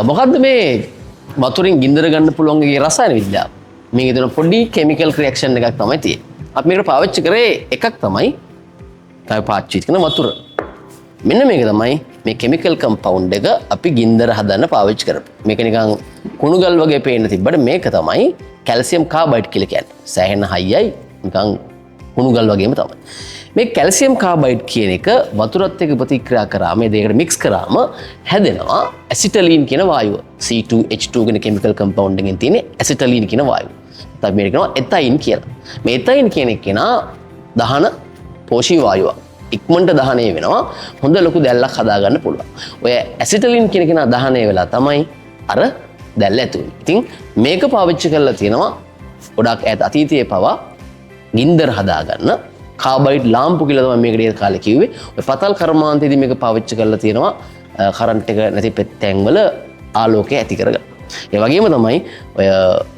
මොකද්ද මේ වතුරින් ගින්දර ගන්න පුළුවන් ගේ රසායන විද්‍යාව? මේකේ තියෙන පොඩි කිමිකල් රියැක්ෂන් එකක් තමයි තියෙන්නේ. අපි මේකට පාවිච්චි කරේ එකක් තමයි පාවිච්චි කරන වතුර. මෙන්න මේක තමයි මේ කිමිකල් කම්පවුන්ඩ් එක අපි ගින්දර හදන්න පාවිච්චි කරපු. මේක නිකන් කුණු ගල් වගේ පේන්න තිබ්බට මේක තමයි කැල්සියම් කාබයිඩ් කියලා කියන්නේ. සෑහෙන හයියයි නිකන් කුණු ගල් වගේම තමයි. මේ කැල්සියම් කාබයිඩ් කියන එක වතුරත් එක්ක ප්‍රතික්‍රියා කරාම මේ දෙකට මික්ස් කරාම හැදෙනවා ඇසිටලීන් කියන වායුව. C2H2 කියන කිමිකල් කම්පවුන්ඩ් එකෙන් තියෙන ඇසිටලීන් කියන වායුව. තමයි මේක කියනවා එතයින් කියලා. මේ එතයින් කියන එක කෙනා දහන පෝෂී වායුවක්. ඉක්මනට දහනය වෙනවා. හොඳ ලොකු දැල්ලක් හදාගන්න පුළුවන්. ඔය ඇසිටලින් කියන කෙනා දහනය වෙලා තමයි අර දැල්ල ඇති වෙන්නේ. ඉතින් මේක පාවිච්චි කරලා තියෙනවා ගොඩක් ඈත අතීතයේ පවා ගින්දර හදාගන්න කාබයිඩ් ලාම්පු කියලා තමයි මේකට ඒ කාලේ කිව්වේ. ඔය පතල් කර්මාන්තයේදී මේක පාවිච්චි කරලා තියෙනවා කරන්ට් එක නැති තැන්වල ආලෝකය ඇති කරගන්න. ඒ වගේම තමයි ඔය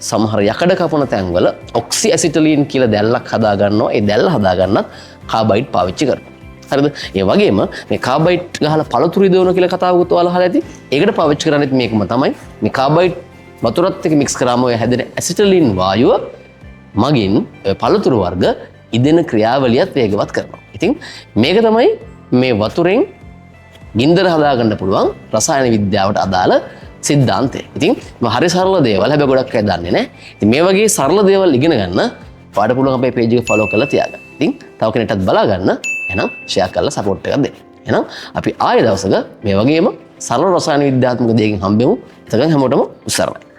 සමහර යකඩ කපන තැන්වල ඔක්සි ඇසිටලින් කියලා දැල්ලක් හදාගන්නවා. ඒ දැල්ල හදාගන්නත් කාබයිඩ් පාවිච්චි කරනවා. හරිද? ඒ වගේම මේ කාබයිඩ් ගහලා පළතුරු ඉදවන කියලා කතාවකුත් ඔයාලා අහලා ඇති. ඒකට පාවිච්චි කරන්නේත් මේකම තමයි. මේ කාබයිඩ් වතුරත් එක්ක මික්ස් කරාම ඔය හැදෙන ඇසිටලින් වායුව මගින් පළතුරු වර්ග ඉදෙන ක්‍රියාවලියත් වේගවත් කරනවා. ඉතින් මේක තමයි මේ වතුරෙන් ගින්දර හදාගන්න පුළුවන් රසායන විද්‍යාවට අදාළ සිද්ධාන්තය. ඉතින් හරි සරල දේවල් හැබැයි ගොඩක් අය දන්නේ නැහැ. ඉතින් මේ වගේ සරල දේවල් ඉගෙන ගන්න ඔයාලට පුළුවන් අපේ පේජ් එක ෆලෝ කරලා තියාගන්න. ඉතින් තව කෙනෙක්ටත් බලා ගන්න. එහෙනම් ෂෙයා කරලා සපෝට් එකක් දෙන්න. එහෙනම් අපි ආයෙ දවසක මේ වගේම සරල රසායන විද්‍යාත්මක දෙයකින් හම්බෙමු. එතකන් හැමෝටම උසාරයි.